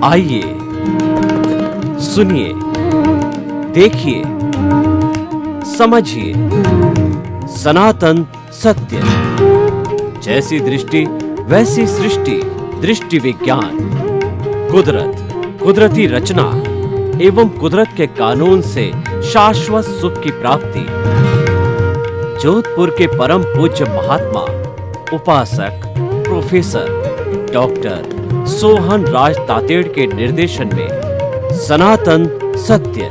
आइए सुनिए, देखिए, समझिए सनातन सत्य। जैसी दृष्टि वैसी सृष्टि, दृष्टि विज्ञान। कुदरत, कुदरती रचना एवं कुदरत के कानून से शाश्वत सुख की प्राप्ति। जोधपुर के परम पूज्य महात्मा उपासक प्रोफेसर डॉक्टर सोहन राज तातेड़ के निर्देशन में सनातन सत्य।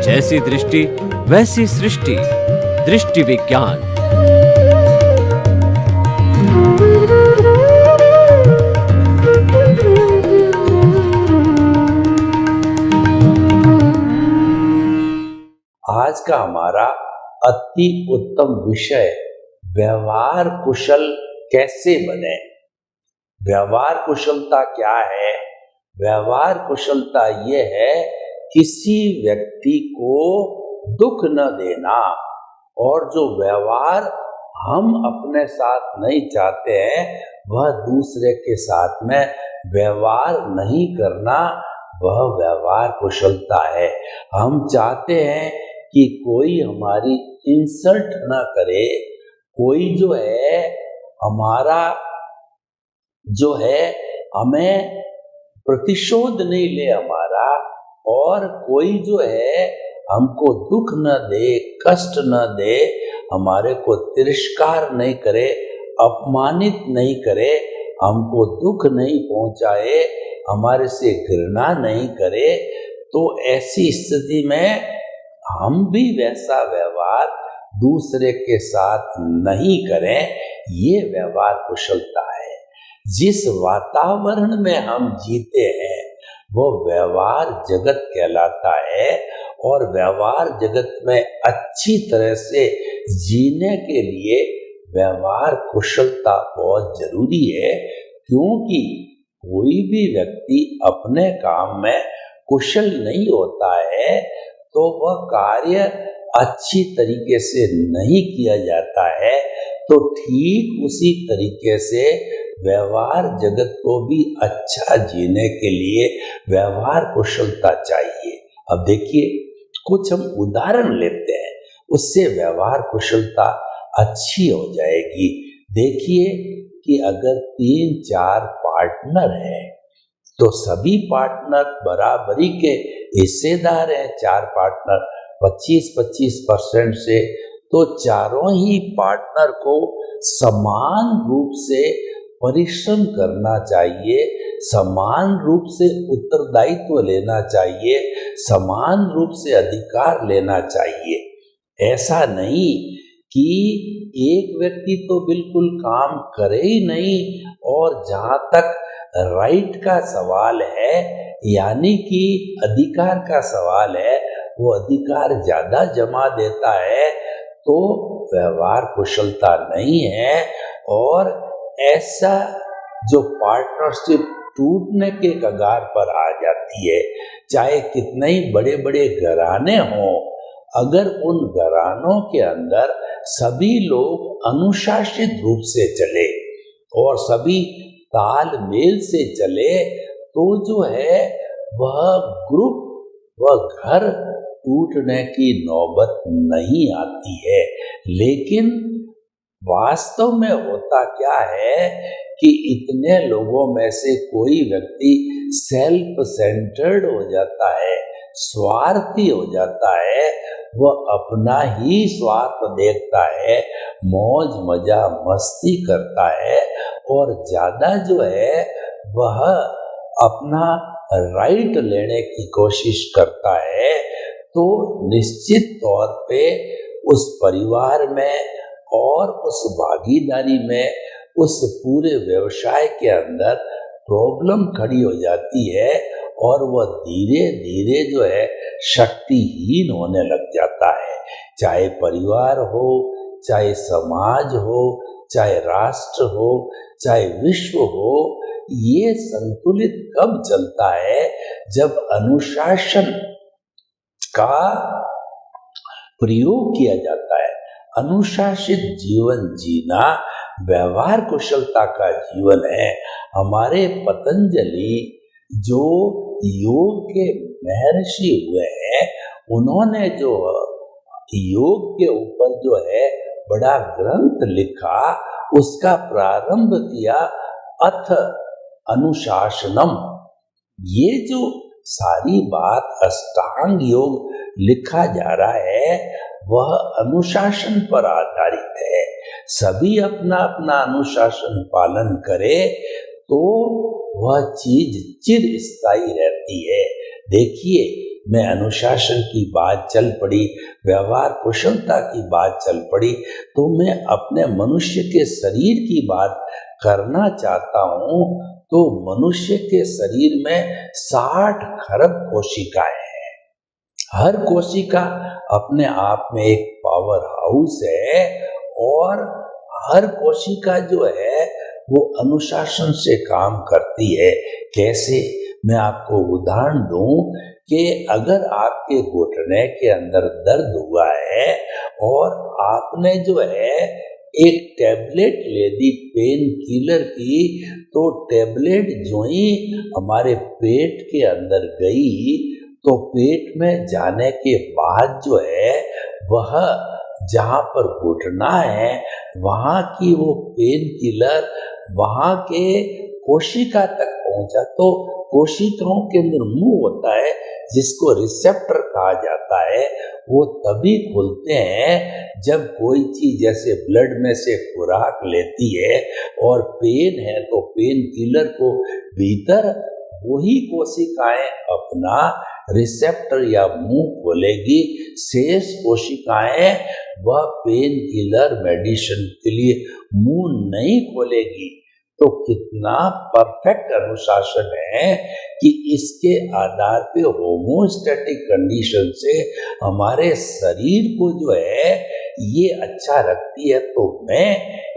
जैसी दृष्टि वैसी सृष्टि, दृष्टि विज्ञान। आज का हमारा अति उत्तम विषय व्यवहार कुशल कैसे बने। व्यवहार कुशलता क्या है? व्यवहार कुशलता ये है किसी व्यक्ति को दुख न देना, और जो व्यवहार हम अपने साथ नहीं चाहते हैं वह दूसरे के साथ में व्यवहार नहीं करना, वह व्यवहार कुशलता है। हम चाहते हैं कि कोई हमारी इंसल्ट ना करे, कोई जो है हमारा जो है हमें प्रतिशोध नहीं ले हमारा, और कोई जो है हमको दुख न दे, कष्ट न दे, हमारे को तिरस्कार नहीं करे, अपमानित नहीं करे, हमको दुख नहीं पहुंचाए, हमारे से घृणा नहीं करे। तो ऐसी स्थिति में हम भी वैसा व्यवहार दूसरे के साथ नहीं करें, ये व्यवहार कुशलता है। जिस वातावरण में हम जीते हैं वो व्यवहार जगत कहलाता है, और व्यवहार जगत में अच्छी तरह से जीने के लिए व्यवहार कुशलता बहुत जरूरी है। क्योंकि कोई भी व्यक्ति अपने काम में कुशल नहीं होता है तो वह कार्य अच्छी तरीके से नहीं किया जाता है। तो ठीक उसी तरीके से व्यवहार जगत को भी अच्छा जीने के लिए व्यवहार कुशलता चाहिए। अब देखिए, कुछ हम उदाहरण लेते हैं, उससे व्यवहार कुशलता अच्छी हो जाएगी। देखिए कि अगर 3-4 पार्टनर हैं तो सभी पार्टनर बराबरी के हिस्सेदार हैं। 4 पार्टनर 25-25% से, तो चारों ही पार्टनर को समान रूप से परिश्रम करना चाहिए, समान रूप से उत्तरदायित्व लेना चाहिए, समान रूप से अधिकार लेना चाहिए। ऐसा नहीं कि एक व्यक्ति तो बिल्कुल काम करे ही नहीं, और जहाँ तक राइट का सवाल है, यानी कि अधिकार का सवाल है, वो अधिकार ज्यादा जमा देता है, तो व्यवहार कुशलता नहीं है। और ऐसा जो पार्टनरशिप टूटने के कगार पर आ जाती है, चाहे कितने ही बड़े बड़े घराने हों, अगर उन घरानों के अंदर सभी लोग अनुशासित रूप से चले और सभी तालमेल से चले, तो जो है वह ग्रुप, वह घर टूटने की नौबत नहीं आती है। लेकिन वास्तव में होता क्या है कि इतने लोगों में से कोई व्यक्ति सेल्फ सेंटर्ड हो जाता है, स्वार्थी हो जाता है, वह अपना ही स्वार्थ देखता है, मौज मजा मस्ती करता है, और ज्यादा जो है वह अपना राइट लेने की कोशिश करता है। तो निश्चित तौर पे उस परिवार में और उस भागीदारी में, उस पूरे व्यवसाय के अंदर प्रॉब्लम खड़ी हो जाती है, और वह धीरे धीरे जो है शक्तिहीन होने लग जाता है। चाहे परिवार हो, चाहे समाज हो, चाहे राष्ट्र हो, चाहे विश्व हो, ये संतुलित कब चलता है? जब अनुशासन का प्रयोग किया जाता है। अनुशासित जीवन जीना व्यवहार कुशलता का जीवन है। हमारे पतंजलि जो योग के महर्षि हुए हैं, उन्होंने जो योग के ऊपर जो है बड़ा ग्रंथ लिखा, उसका प्रारंभ किया अथ अनुशासनम। ये जो सारी बात अष्टांग योग लिखा जा रहा है, वह अनुशासन पर आधारित है। सभी अपना अपना अनुशासन पालन करे तो वह चीज चिरस्थायी रहती है। देखिए, मैं अनुशासन की बात चल पड़ी, व्यवहार कुशलता की बात चल पड़ी, तो मैं अपने मनुष्य के शरीर की बात करना चाहता हूँ। तो मनुष्य के शरीर में 60 खरब कोशिकाएं हैं। हर कोशिका अपने आप में एक पावर हाउस है और हर कोशिका जो है वो अनुशासन से काम करती है। कैसे? मैं आपको उदाहरण दूं कि अगर आपके घुटने के अंदर दर्द हुआ है और आपने जो है एक टैबलेट ले दी पेन किलर की, तो टैबलेट जो ही हमारे पेट के अंदर गई, तो पेट में जाने के बाद जो है वह जहाँ पर घुटना है, वहाँ की वो पेन किलर वहाँ के कोशिका तक पहुंचा। तो कोशिकाओं के अंदर मुंह होता है जिसको रिसेप्टर कहा जाता है। वो तभी खुलते हैं जब कोई चीज जैसे ब्लड में से खुराक लेती है और पेन है तो पेन किलर को भीतर वही कोशिकाएं अपना रिसेप्टर या मुंह खोलेगी। शेष कोशिकाएं वह पेन किलर मेडिसिन के लिए मुंह नहीं खोलेगी। तो कितना परफेक्ट अनुशासन है कि इसके आधार पे होमोस्टैटिक कंडीशन से हमारे शरीर को जो है ये अच्छा रखती है। तो मैं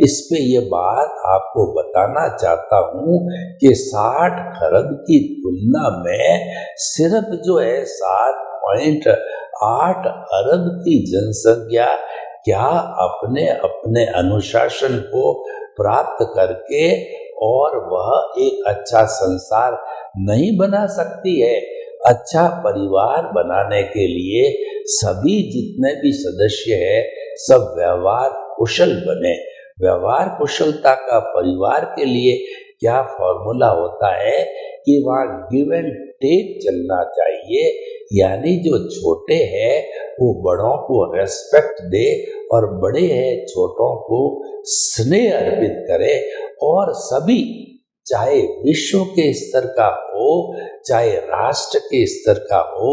इस पे ये बात आपको बताना चाहता हूँ कि 60 खरब की तुलना में सिर्फ जो है 7.8 अरब की जनसंख्या क्या अपने अपने अनुशासन को प्राप्त करके और वह एक अच्छा संसार नहीं बना सकती है? अच्छा परिवार बनाने के लिए सभी जितने भी सदस्य हैं सब व्यवहार कुशल बने। व्यवहार कुशलता का परिवार के लिए क्या फॉर्मूला होता है कि वहाँ गिव एंड टेक चलना चाहिए। यानी जो छोटे हैं वो बड़ों को रेस्पेक्ट दे और बड़े हैं छोटों को स्नेह अर्पित करे। और सभी, चाहे विश्व के स्तर का हो, चाहे राष्ट्र के स्तर का हो,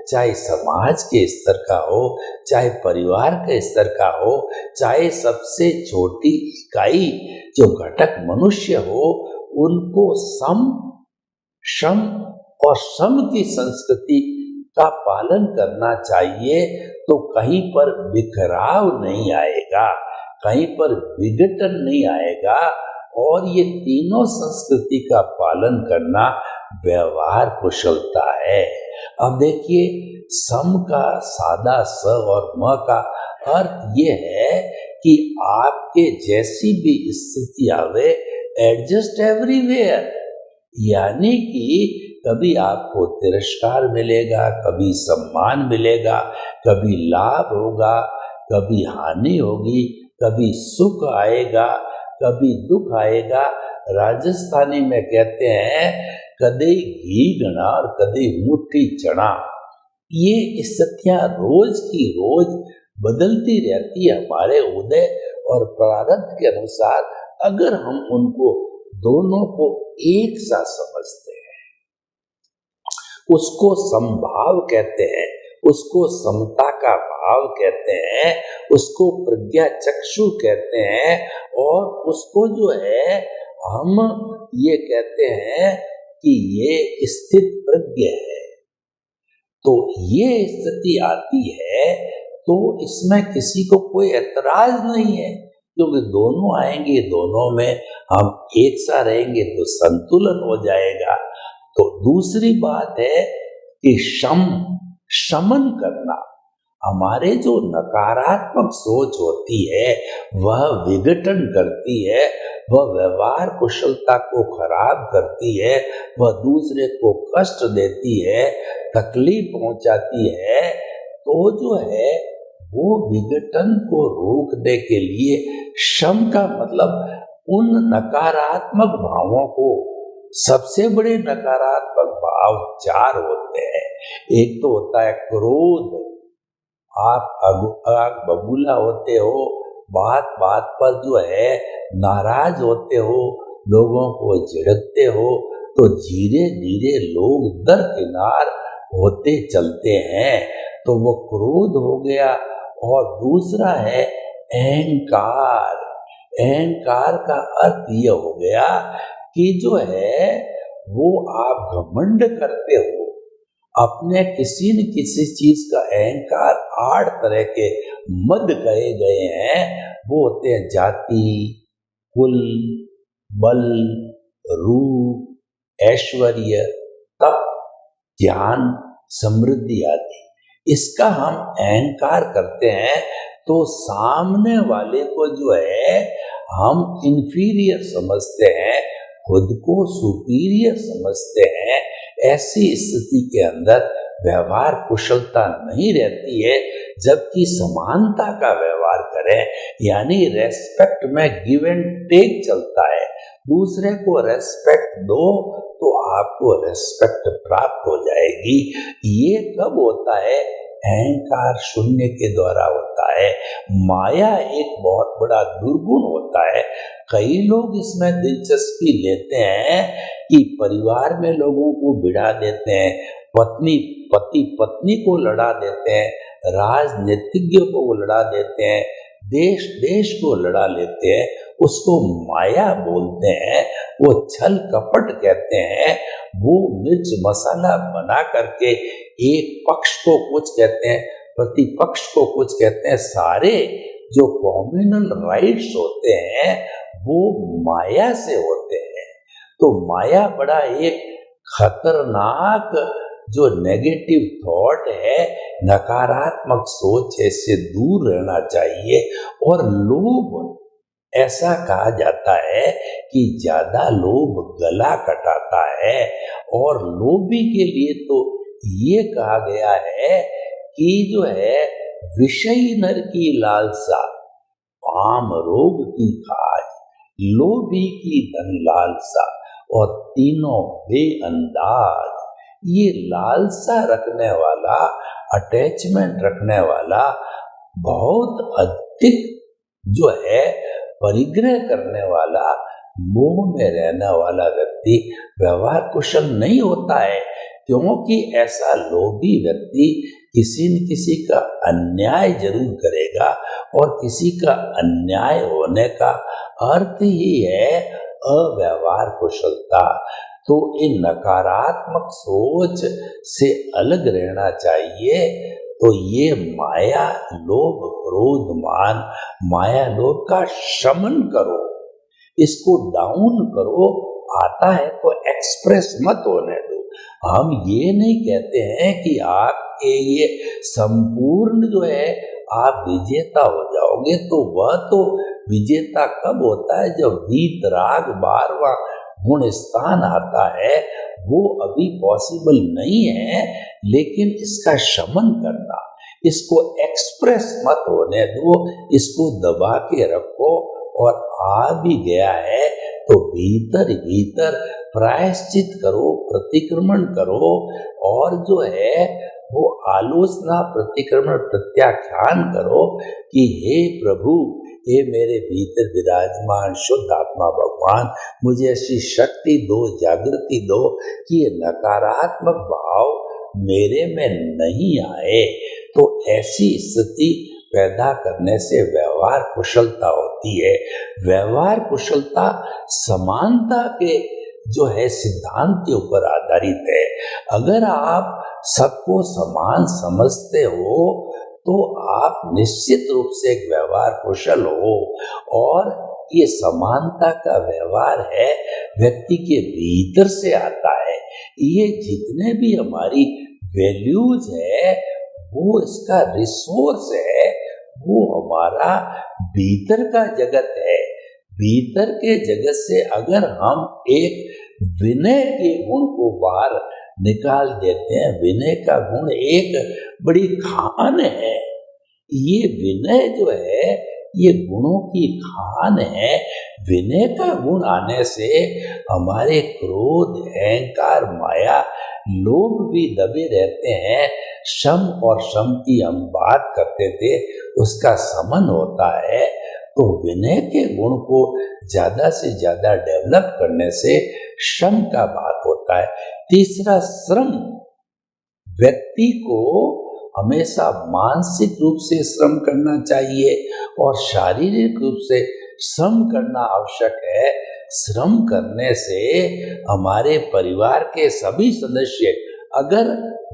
चाहे समाज के स्तर का हो, चाहे परिवार के स्तर का हो, चाहे सबसे छोटी इकाई जो घटक मनुष्य हो, उनको सम, शम और सम की संस्कृति का पालन करना चाहिए। तो कहीं पर बिखराव नहीं आएगा, कहीं पर विघटन नहीं आएगा। और ये तीनों संस्कृति का पालन करना व्यवहार कुशलता है। अब देखिए, सम का सादा स और म का अर्थ ये है कि आपके जैसी भी स्थिति आवे, एडजस्ट एवरीवेयर। यानी कि कभी आपको तिरस्कार मिलेगा, कभी सम्मान मिलेगा, कभी लाभ होगा, कभी हानि होगी, कभी सुख आएगा, कभी दुख आएगा। राजस्थानी में कहते हैं कदे घी गणा और कदे मुट्ठी चना। ये स्थितियां रोज की रोज बदलती रहती है हमारे उदय और प्रारब्ध के अनुसार, अगर हम उनको दोनों को एक सा समझते हैं। उसको समभाव कहते हैं, उसको समता का भाव कहते हैं, उसको प्रज्ञा चक्षु कहते हैं, और उसको जो है हम ये कहते हैं कि ये स्थित प्रज्ञ है। तो ये स्थिति आती है तो इसमें किसी को कोई एतराज नहीं है, क्योंकि दोनों आएंगे, दोनों में हम एक सा रहेंगे तो संतुलन हो जाएगा। तो दूसरी बात है कि शमन करना। हमारे जो नकारात्मक सोच होती है वह विघटन करती है, वह व्यवहार कुशलता को खराब करती है, वह दूसरे को कष्ट देती है, तकलीफ पहुंचाती है। तो जो है वो विघटन को रोकने के लिए शम का मतलब उन नकारात्मक भावों को, सबसे बड़े नकारात्मक भाव 4 होते हैं। एक तो होता है क्रोध, आप आग बबूला होते हो, बात बात पर जो है नाराज होते हो, लोगों को झिड़कते हो, तो धीरे धीरे लोग दरकिनार होते चलते हैं, तो वो क्रोध हो गया। और दूसरा है अहंकार। अहंकार का अर्थ ये हो गया कि जो है वो आप घमंड करते हो, अपने किसी न किसी चीज का अहंकार 8 तरह के मद कहे गए हैं। वो होते हैं जाति, कुल, बल, रूप, ऐश्वर्य, तप, ज्ञान, समृद्धि आदि। इसका हम अहंकार करते हैं तो सामने वाले को जो है हम इंफीरियर समझते हैं, खुद को सुपीरियर समझते हैं। ऐसी स्थिति के अंदर व्यवहार कुशलता नहीं रहती है, जबकि समानता का व्यवहार करें, यानी रेस्पेक्ट में गिव एंड टेक चलता है। दूसरे को रेस्पेक्ट दो तो आपको रेस्पेक्ट प्राप्त हो जाएगी। ये कब होता है? अहंकार शून्य के द्वारा होता है। माया एक बहुत बड़ा दुर्गुण होता है। कई लोग इसमें दिलचस्पी लेते हैं कि परिवार में लोगों को भिड़ा देते हैं, पति पत्नी को लड़ा देते हैं, राजनीतिज्ञों को लड़ा देते हैं, देश देश को लड़ा लेते हैं। उसको माया बोलते हैं, वो छल कपट कहते हैं। वो मिर्च मसाला बना करके एक पक्ष को कुछ कहते हैं, प्रतिपक्ष को कुछ कहते हैं। सारे जो कॉम्युनल राइट्स होते हैं वो माया से होते हैं। तो माया बड़ा एक खतरनाक जो नेगेटिव थॉट है, नकारात्मक सोच है, इससे दूर रहना चाहिए। और लोभ, ऐसा कहा जाता है कि ज्यादा लोभ गला कटाता है, और लोभी के लिए तो ये कहा गया है कि जो है विषयी नर की लालसा, काम रोग की खाज, लोभी की धन लालसा, और तीनों बेअंदाज। ये लालसा रखने वाला, अटैचमेंट रखने वाला, बहुत अधिक जो है परिग्रह करने वाला, मोह में रहने वाला व्यक्ति व्यवहार कुशल नहीं होता है। क्योंकि ऐसा लोभी व्यक्ति किसी न किसी का अन्याय जरूर करेगा, और किसी का अन्याय होने का अर्थ ही है अव्यवहार कुशलता। तो इन नकारात्मक सोच से अलग रहना चाहिए। तो ये माया, लोभ, क्रोध, मान, माया लोभ का शमन करो, इसको डाउन करो। आता है तो एक्सप्रेस मत होने दो। हम ये नहीं कहते हैं कि आपके ये संपूर्ण जो है आप विजेता हो जाओगे, तो वह तो विजेता कब होता है? जब वीतराग 12वां गुण स्थान आता है। वो अभी पॉसिबल नहीं है, लेकिन इसका शमन करना, इसको एक्सप्रेस मत होने दो, इसको दबा के रखो। और आ भी गया है तो भीतर भीतर प्रायश्चित करो, प्रतिक्रमण करो, और जो है वो आलोचना, प्रतिक्रमण, प्रत्याख्यान करो कि हे प्रभु, हे मेरे भीतर विराजमान शुद्ध आत्मा भगवान, मुझे ऐसी शक्ति दो, जागृति दो कि ये नकारात्मक भाव मेरे में नहीं आए। तो ऐसी स्थिति पैदा करने से व्यवहार कुशलता होती है। व्यवहार कुशलता समानता के जो है सिद्धांत के ऊपर आधारित है। अगर आप सबको समान समझते हो तो आप निश्चित रूप से एक व्यवहार कुशल हो। और ये समानता का व्यवहार है, व्यक्ति के भीतर से आता है। ये जितने भी हमारी वैल्यूज है वो इसका रिसोर्स है, वो हमारा भीतर का जगत है। भीतर के जगत से अगर हम एक विनय के गुण को बाहर निकाल देते हैं, विनय का गुण एक बड़ी खान है। ये विनय जो है ये गुणों की खान है। विनय का गुण आने से हमारे क्रोध, अहंकार, माया, लोभ भी दबे रहते हैं। शम और शम की हम बात करते थे, उसका समन होता है। तो विनय के गुण को ज्यादा से ज्यादा डेवलप करने से शम का बात होता है। तीसरा श्रम, व्यक्ति को हमेशा मानसिक रूप से श्रम करना चाहिए और शारीरिक रूप से श्रम करना आवश्यक है। श्रम करने से हमारे परिवार के सभी सदस्य अगर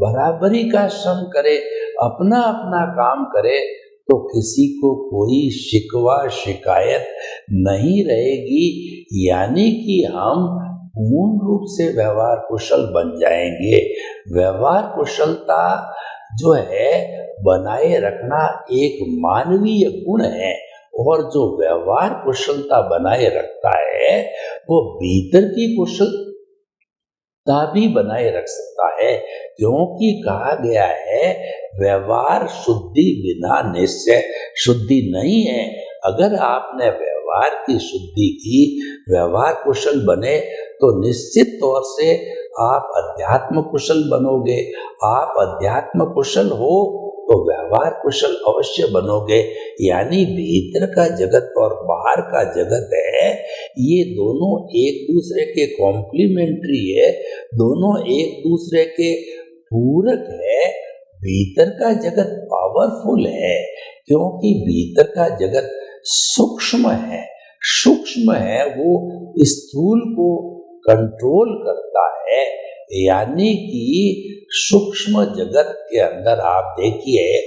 बराबरी का श्रम करे, अपना अपना काम करे, तो किसी को कोई शिकवा शिकायत नहीं रहेगी। यानी कि हम पूर्ण रूप से व्यवहार कुशल बन जाएंगे। व्यवहार कुशलता जो है बनाए रखना एक मानवीय गुण है, और जो व्यवहार कुशलता बनाए रखता है वो भीतर की कुशलता भी बनाए रख सकता है। क्योंकि कहा गया है व्यवहार शुद्धि बिना निश्चय शुद्धि नहीं है। अगर आपने व्यवहार की शुद्धि की, व्यवहार कुशल बने, तो निश्चित तौर से आप अध्यात्म कुशल बनोगे। आप अध्यात्म कुशल हो तो व्यवहार कुशल अवश्य बनोगे। यानी भीतर का जगत और बाहर का जगत है, ये दोनों एक दूसरे के कॉम्प्लीमेंट्री है, दोनों एक दूसरे के पूरक है। भीतर का जगत पावरफुल है क्योंकि भीतर का जगत सूक्ष्म है। सूक्ष्म है, वो स्थूल को कंट्रोल करता है। यानी कि सूक्ष्म जगत के अंदर आप देखिए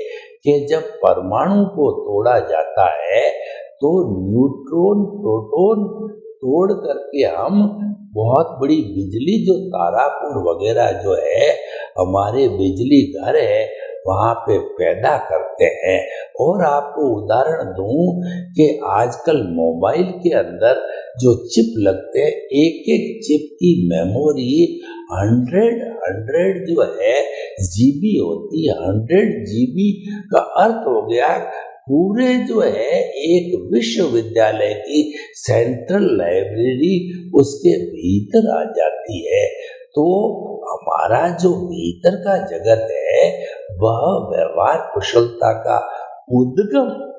कि जब परमाणु को तोड़ा जाता है तो न्यूट्रॉन, प्रोटॉन तोड़ करके हम बहुत बड़ी बिजली, जो तारापुर वगैरह जो है हमारे बिजली घर है, वहाँ पे पैदा करते हैं। और आपको उदाहरण दूं कि आजकल मोबाइल के अंदर जो चिप लगते हैं, एक एक चिप की मेमोरी 100 जो है जीबी होती है। 100 जीबी का अर्थ हो गया पूरे जो है एक विश्वविद्यालय की सेंट्रल लाइब्रेरी उसके भीतर आ जाती है। तो हमारा जो भीतर का जगत है वह व्यवहार कुशलता का उद्गम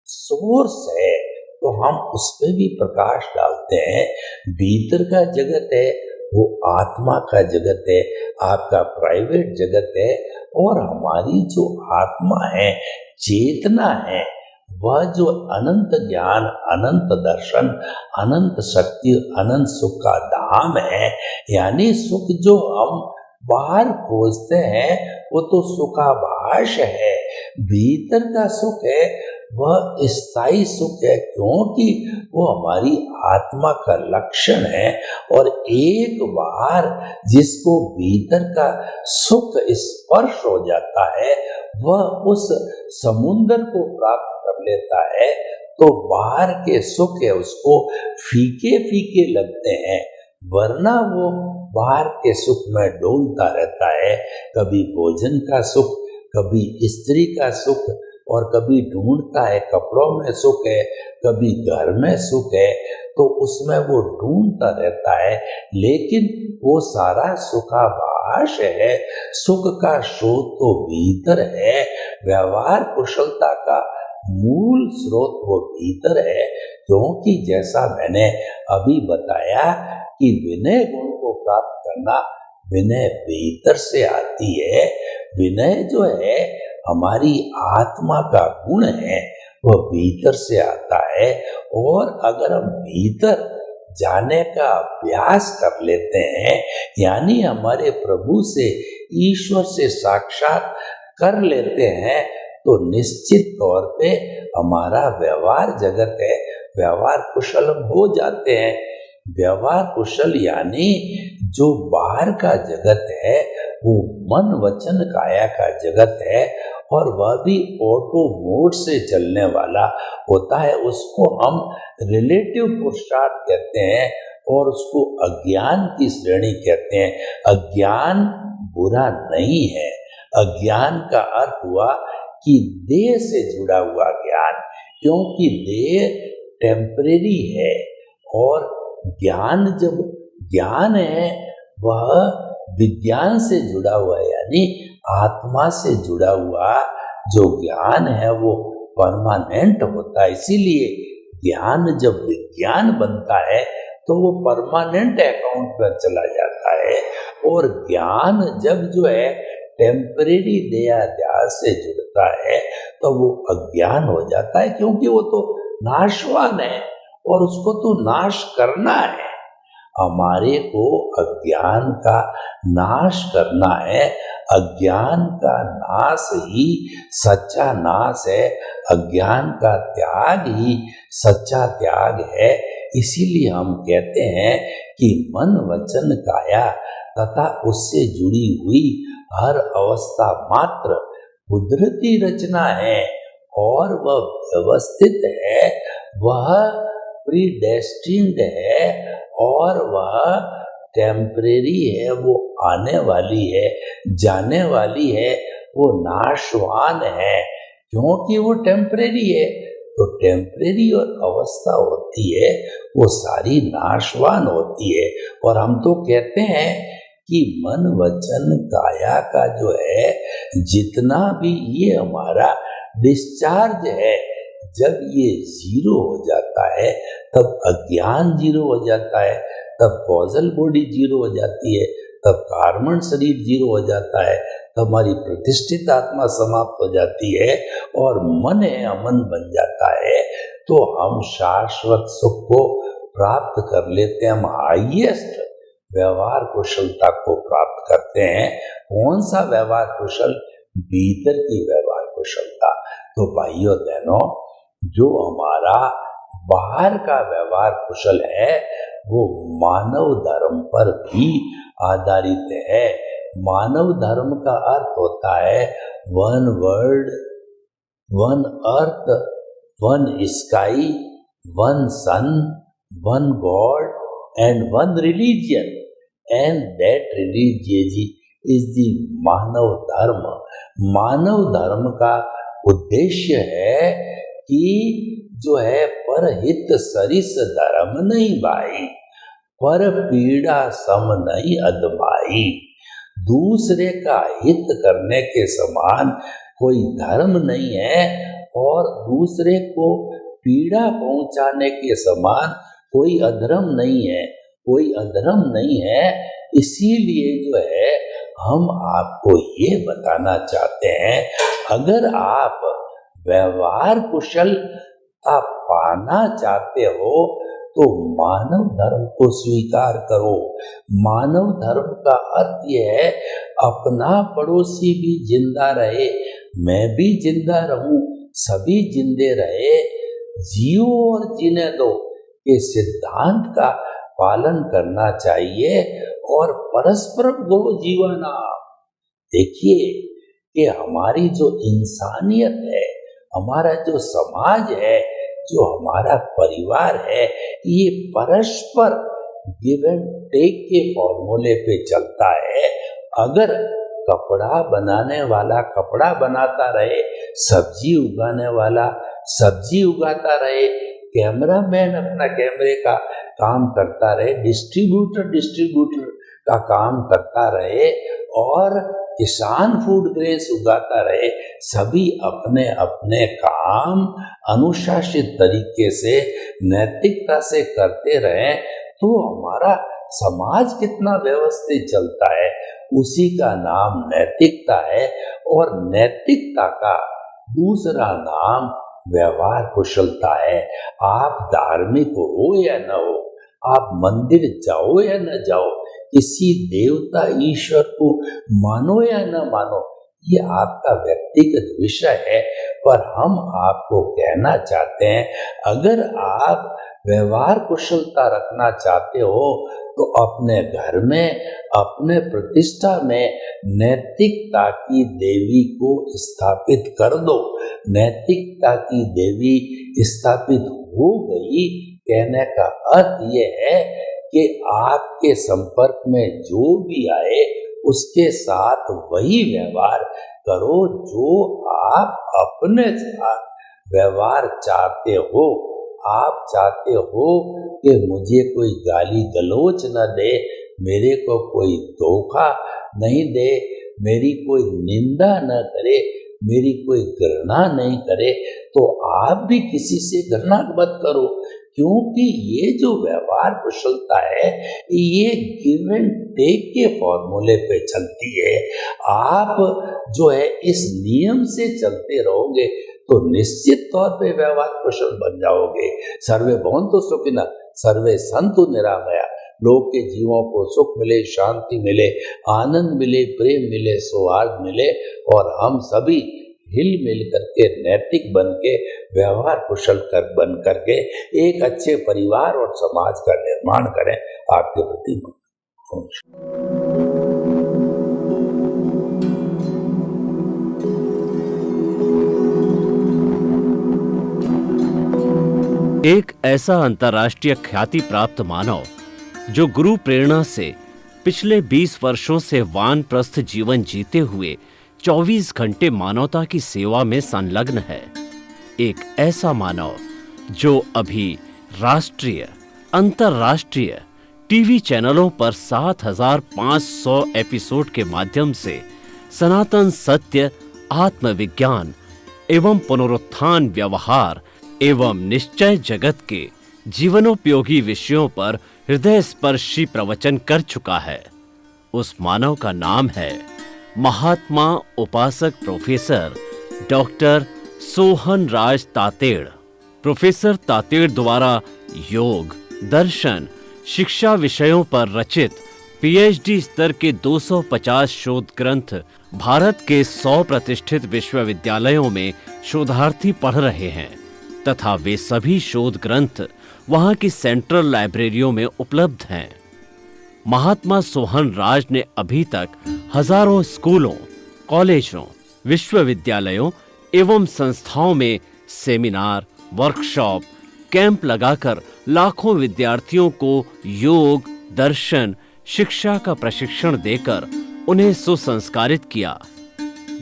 सोर्स है। तो हम उस पर भी प्रकाश डालते हैं। भीतर का जगत है वो आत्मा का जगत है, आपका प्राइवेट जगत है। और हमारी जो आत्मा है, चेतना है, वह जो अनंत ज्ञान, अनंत दर्शन, अनंत शक्ति, अनंत सुख का धाम है। यानी सुख जो हम बाहर खोजते हैं वो तो सुखाभास है। भीतर का सुख है वह स्थायी सुख है, क्योंकि वो हमारी आत्मा का लक्षण है। और एक बार जिसको भीतर का सुख स्पर्श हो जाता है वह उस समुंदर को प्राप्त कर लेता है। तो बाहर के सुख है उसको फीके फीके लगते हैं, वरना वो बाहर के सुख में डोलता रहता है। कभी भोजन का सुख, कभी स्त्री का सुख, और कभी ढूंढता है कपड़ों में सुख है, कभी घर में सुख है। तो उसमें वो ढूंढता रहता है, लेकिन वो सारा सुखाभास है। सुख का स्रोत तो भीतर है। व्यवहार कुशलता का मूल स्रोत वो भीतर है। क्योंकि जैसा मैंने अभी बताया कि विनय गुण को प्राप्त करना, विनय भीतर से आती है। विनय जो है हमारी आत्मा का गुण है, वह भीतर से आता है। और अगर हम भीतर जाने का अभ्यास कर लेते हैं, यानी हमारे प्रभु से, ईश्वर से साक्षात कर लेते हैं, तो निश्चित तौर पे हमारा व्यवहार जगत है, व्यवहार कुशल हो जाते हैं। व्यवहार कुशल यानी जो बाहर का जगत है वो मन वचन काया का जगत है और वह भी ऑटो मोड से चलने वाला होता है। उसको हम रिलेटिव पुरुषार्थ कहते हैं और उसको अज्ञान की श्रेणी कहते हैं। अज्ञान बुरा नहीं है। अज्ञान का अर्थ हुआ कि देह से जुड़ा हुआ ज्ञान, क्योंकि देह टेम्परेरी है और ज्ञान जब ज्ञान है वह विज्ञान से जुड़ा हुआ है, यानी आत्मा से जुड़ा हुआ जो ज्ञान है वो परमानेंट होता है। इसीलिए ज्ञान जब विज्ञान बनता है तो वो परमानेंट अकाउंट पर चला जाता है और ज्ञान जब जो है टेम्परेरी देहाध्यास से जुड़ता है तो वो अज्ञान हो जाता है, क्योंकि वो तो नाशवान है और उसको तो नाश करना है। हमारे को अज्ञान का नाश करना है। अज्ञान का नाश ही सच्चा नाश है। अज्ञान का त्याग ही सच्चा त्याग है। इसीलिए हम कहते हैं कि मन वचन काया तथा उससे जुड़ी हुई हर अवस्था मात्र कुदरती रचना है और वह व्यवस्थित है, वह प्रीडेस्टिन्ड है और वह टेम्परेरी है, वो आने वाली है, जाने वाली है, वो नाशवान है। क्योंकि वो टेम्परेरी है तो टेम्परेरी और अवस्था होती है वो सारी नाशवान होती है। और हम तो कहते हैं कि मन वचन काया का जो है जितना भी ये हमारा डिस्चार्ज है, जब ये जीरो हो जाता है तब अज्ञान जीरो हो जाता है, तब कॉजल बॉडी जीरो हो जाती है, तब कार्बन शरीर जीरो हो जाता है, तब हमारी प्रतिष्ठित आत्मा समाप्त हो जाती है और मन है अमन बन जाता है। तो हम शाश्वत सुख को प्राप्त कर लेते हैं। हम हाईएस्ट व्यवहार कुशलता को प्राप्त करते हैं। कौन सा व्यवहार कुशल? भीतर की व्यवहार कुशलता। तो भाइयों बहनों, जो हमारा बाहर का व्यवहार कुशल है वो मानव धर्म पर भी आधारित है। मानव धर्म का अर्थ होता है one world, one earth, one sky, one sun, one god and one religion, and that religion is the manav dharma. मानव धर्म का उद्देश्य है कि जो है परहित सरिस धर्म नहीं भाई, पर पीड़ा सम नहीं अदमाई। दूसरे का हित करने के समान कोई धर्म नहीं है और दूसरे को पीड़ा पहुंचाने के समान कोई अधर्म नहीं है, कोई अधर्म नहीं है। इसीलिए जो है हम आपको ये बताना चाहते हैं, अगर आप व्यवहार कुशलता पाना चाहते हो तो मानव धर्म को स्वीकार करो। मानव धर्म का अर्थ यह है अपना पड़ोसी भी जिंदा रहे, मैं भी जिंदा रहूं, सभी जिंदे रहे, जियो और जीने दो के सिद्धांत का पालन करना चाहिए और परस्पर गो जीवना। देखिए कि हमारी जो इंसानियत है, हमारा जो समाज है, जो हमारा परिवार है, ये परस्पर गिव एंड टेक के फॉर्मूले पे चलता है। अगर कपड़ा बनाने वाला कपड़ा बनाता रहे, सब्जी उगाने वाला सब्जी उगाता रहे, कैमरामैन अपना कैमरे का काम करता रहे, डिस्ट्रीब्यूटर का काम करता रहे और किसान फूड ग्रेन्स उगाता रहे, सभी अपने अपने काम अनुशासित तरीके से नैतिकता से करते रहे, तो हमारा समाज कितना व्यवस्थित चलता है। उसी का नाम नैतिकता है और नैतिकता का दूसरा नाम व्यवहार कुशलता है। आप धार्मिक हो या न हो, आप मंदिर जाओ या न जाओ, किसी देवता ईश्वर को मानो या न मानो, ये आपका व्यक्तिगत विषय है। पर हम आपको कहना चाहते हैं, अगर आप व्यवहार कुशलता रखना चाहते हो तो अपने घर में, अपने प्रतिष्ठा में नैतिकता की देवी को स्थापित कर दो। नैतिकता की देवी स्थापित हो गई, कहने का अर्थ ये है कि आपके संपर्क में जो भी आए उसके साथ वही व्यवहार करो जो आप अपने साथ व्यवहार चाहते हो। आप चाहते हो कि मुझे कोई गाली गलौज न दे, मेरे को कोई धोखा नहीं दे, मेरी कोई निंदा न करे, मेरी कोई घृणा नहीं करे, तो आप भी किसी से घृणा मत करो, क्योंकि ये जो व्यवहार कुशलता है ये गिव एंड टेक के फॉर्मूले पे चलती है। आप जो है इस नियम से चलते रहोगे तो निश्चित तौर पे व्यवहार कुशल बन जाओगे। सर्वे भवन्तु सुखिनः, सर्वे सन्तु निरामया। लोग के जीवों को सुख मिले, शांति मिले, आनंद मिले, प्रेम मिले, सौहार्द मिले और हम सभी हिल मिल करके नैतिक बन के व्यवहार कुशल बन करके एक अच्छे परिवार और समाज का निर्माण करें। आपके प्रति एक ऐसा अंतर्राष्ट्रीय ख्याति प्राप्त मानव जो गुरु प्रेरणा से पिछले 20 वर्षों से वानप्रस्थ जीवन जीते हुए 24 घंटे मानवता की सेवा में संलग्न है। एक ऐसा मानव जो अभी राष्ट्रीय, अंतर्राष्ट्रीय टीवी चैनलों पर 7,500 एपिसोड के माध्यम से सनातन सत्य, आत्मविज्ञान एवं पुनरुत्थान, व्यवहार एवं निश्चय जगत के जीवनोपयोगी विषयों पर हृदय स्पर्शी प्रवचन कर चुका है। उस मानव का नाम है महात्मा उपासक प्रोफेसर डॉक्टर सोहन राज तातेड़। प्रोफेसर तातेड़ द्वारा योग, दर्शन, शिक्षा विषयों पर रचित पीएचडी स्तर के 250 शोध ग्रंथ भारत के 100 प्रतिष्ठित विश्वविद्यालयों में शोधार्थी पढ़ रहे हैं तथा वे सभी शोध ग्रंथ वहां की सेंट्रल लाइब्रेरियों में उपलब्ध हैं। महात्मा सोहन राज ने अभी तक हजारों स्कूलों, कॉलेजों, विश्वविद्यालयों एवं संस्थाओं में सेमिनार, वर्कशॉप, कैंप लगाकर लाखों विद्यार्थियों को योग, दर्शन, शिक्षा का प्रशिक्षण देकर उन्हें सुसंस्कारित किया।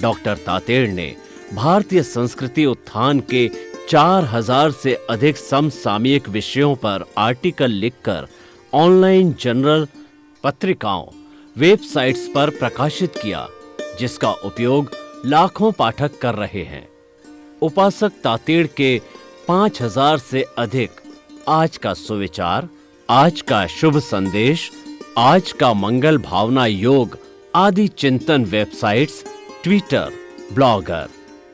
डॉक्टर तातेड़ ने भारतीय संस्कृति उत्थान के 4000 से अधिक समसामयिक विषयों पर आर्टिकल लिखकर ऑनलाइन जर्नल, पत्रिकाओं, वेबसाइट्स पर प्रकाशित किया, जिसका उपयोग लाखों पाठक कर रहे हैं। उपासक तातेड़ के 5000 से अधिक आज का सुविचार, आज का शुभ संदेश, आज का मंगल भावना योग आदि चिंतन websites, Twitter, blogger,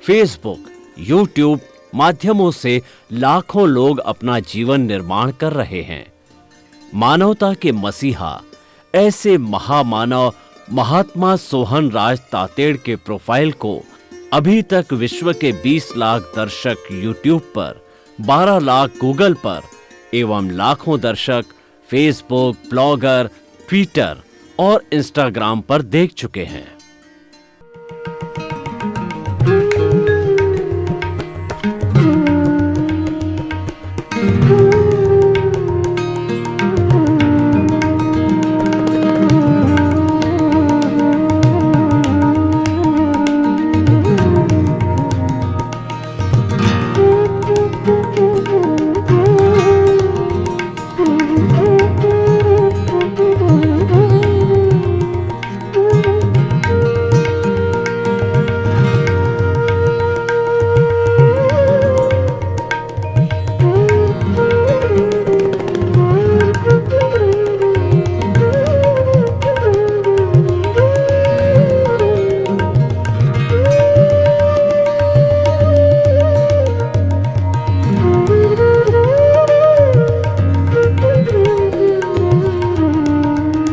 Facebook, YouTube माध्यमों से लाखों लोग अपना जीवन निर्माण कर रहे हैं। मानवता के मसीहा ऐसे महामानव महात्मा सोहन राज तातेड़ के प्रोफाइल को अभी तक विश्व के 20 लाख दर्शक यूट्यूब पर, 12 लाख गूगल पर एवं लाखों दर्शक फेसबुक, ब्लॉगर, ट्विटर और इंस्टाग्राम पर देख चुके हैं।